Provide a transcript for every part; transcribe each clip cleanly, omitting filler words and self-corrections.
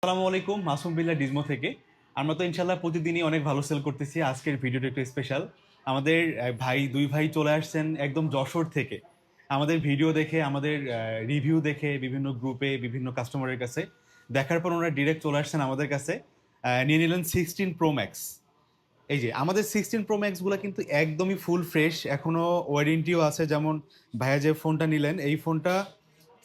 আসসালামু আলাইকুম, মাসুম বিল্লাহ ডিজমো থেকে। আমরা তো ইনশাল্লাহ প্রতিদিনই অনেক ভালো সেল করতেছি। আজকের ভিডিওটা একটু স্পেশাল। আমাদের দুই ভাই চলে আসছেন একদম যশোর থেকে। আমাদের ভিডিও দেখে, আমাদের রিভিউ দেখে বিভিন্ন গ্রুপে বিভিন্ন কাস্টমারের কাছে দেখার পর ওনারা ডিরেক্ট চলে আসছেন আমাদের কাছে। নিয়ে নিলেন 16 Pro Max। এই যে আমাদের 16 Pro Max গুলো কিন্তু একদমই ফুল ফ্রেশ, এখনো ওয়ারেন্টিও আছে। যেমন ভাইয়া যে ফোনটা নিলেন, এই ফোনটা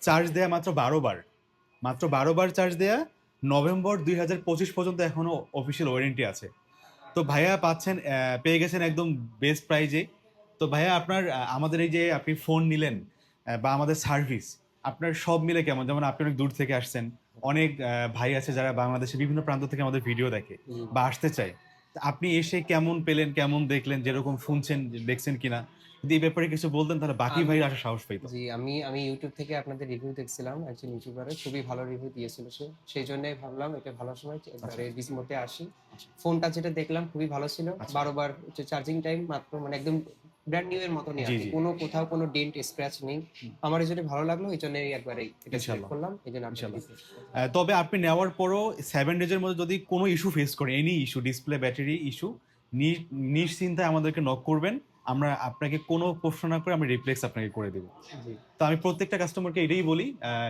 চার্জ দেয়া মাত্র 12 বার চার্জ দেয়া, নভেম্বর 2025 পর্যন্ত এখনো অফিসিয়াল ওয়ারেন্টি আছে। তো ভাইয়া পেয়ে গেছেন একদম বেস্ট প্রাইজে। তো ভাইয়া আপনার আমাদের এই যে আপনি ফোন নিলেন বা আমাদের সার্ভিস, আপনার সব মিলে কেমন? যেমন আপনি অনেক দূর থেকে আসছেন, অনেক ভাই আছে যারা বাংলাদেশের বিভিন্ন প্রান্ত থেকে আমাদের ভিডিও দেখে বা আসতে চায়। তা আপনি এসে কেমন পেলেন, কেমন দেখলেন, যেরকম শুনছেন দেখছেন কিনা, যদি এই ব্যাপারে কিছু বলতেন তাহলে বাকি আমি ভাইরা আসার সাহস পাইতো। জি আমি ইউটিউব থেকে আপনাদের রিভিউ দেখছিলাম, একজন ইউটিউবারের খুবই ভালো রিভিউ দিয়েছিল সে, সেই জন্যই ভাবলাম এটা ভালো সময় আচ্ছা একবারে ডিসমোতে আসি। ফোনটা যেটা দেখলাম খুবই ভালো ছিল, আচ্ছা। 12 বার চার্জিং টাইম মাত্র, মানে একদম ব্র্যান্ড নিউ এর মতনই আর জি কি, জি। কোথাও কোনো ডেন্ট স্ক্র্যাচ নেই। আমার এই জন্য ভালো লাগলো, এই জন্যই একবারে এটা সিলেক্ট ইনশাল্লাহ করলাম, এই জন্য আপনাদের ইনশাল্লাহ। রিভিউ। তবে আপনি নেওয়ার পরও 7 ডেজের মধ্যে যদি কোনো ইস্যু ফেস করেন, any issue, display battery issue, নিশ্চিন্তায় আমাদেরকে নক করবেন। আমরা আপনাকে কোনো প্রশ্ন না করে আমরা রিপ্লেস আপনাকে করে দেবো। জি তো আমি প্রত্যেকটা কাস্টমারকে এটাই বলি,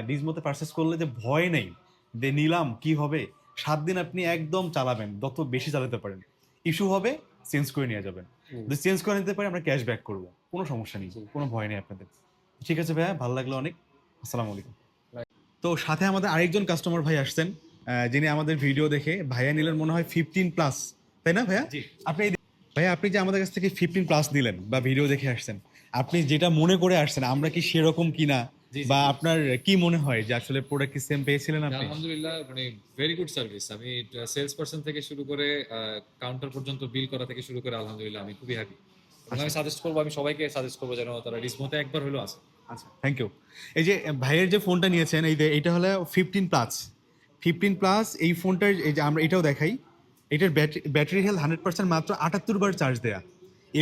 ডিজমোতে পারচেস করলে যে ভয় নেই যে নিলাম কি হবে। 7 দিন আপনি একদম চালাবেন, যত বেশি চালাতে পারেন। ইস্যু হবে, চেঞ্জ করে নিয়ে যাবেন। জি যদি চেঞ্জ করে নিতে পারি আমরা ক্যাশব্যাক করবো, কোনো সমস্যা নেই, জি। কোনো ভয় নেই আপনাদের। ঠিক আছে ভাইয়া, ভালো লাগলো অনেক। আসসালামু আলাইকুম। তো সাথে আমাদের আরেকজন কাস্টমার ভাই আসছেন, যিনি আমাদের ভিডিও দেখে ভাইয়া নিলেন মনে হয় 15+, তাই না ভাইয়া? জি। আপনি ভাইয়া, আপনি যে আমাদের কাছ থেকে 15+ নিলেন বা ভিডিও দেখে আসছেন, আপনি যেটা মনে করে আসছেন আমরা কি সেরকম কিনা, জি, জি। বা আপনার কি মনে হয় যে আসলে প্রোডাক্ট কি সেম পেয়েছিলেন না, আপনি? আলহামদুলিল্লাহ, মানে ভেরি গুড সার্ভিস। আমি সেলস পারসন থেকে শুরু করে কাউন্টার পর্যন্ত বিল করা থেকে শুরু করে আলহামদুলিল্লাহ আমি খুবই হ্যাপি। এবং আচ্ছা আমি সাজেস্ট করবো, আমি সবাইকে সাজেস্ট করবো যেন তারা ডিসমোতে একবার হলেও আসে। আচ্ছা, থ্যাংক ইউ। এই যে ভাইয়ের যে ফোনটা নিয়েছেন, এইটা হলো 15+। এই ফোনটার এই যে আমরা এটাও দেখাই, এটার ব্যাটারি হেলথ 100%, মাত্র 78 বার চার্জ দেয়া,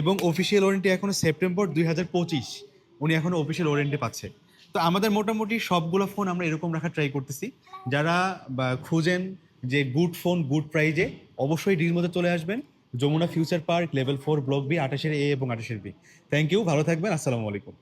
এবং অফিসিয়াল ওয়ারেন্টি এখনো সেপ্টেম্বর 2025, উনি এখনো অফিসিয়াল ওয়ারেন্টি পাচ্ছে। তো আমাদের মোটামুটি সবগুলো ফোন আমরা এরকম রাখার ট্রাই করতেছি। যারা বা খুঁজেন যে গুড ফোন গুড প্রাইজে, অবশ্যই ডির মধ্যে চলে আসবেন। Jamuna future park, level 4, block B, 28-এর A এবং 28-এর B। থ্যাংক ইউ, ভালো থাকবেন, আসসালামু আলাইকুম।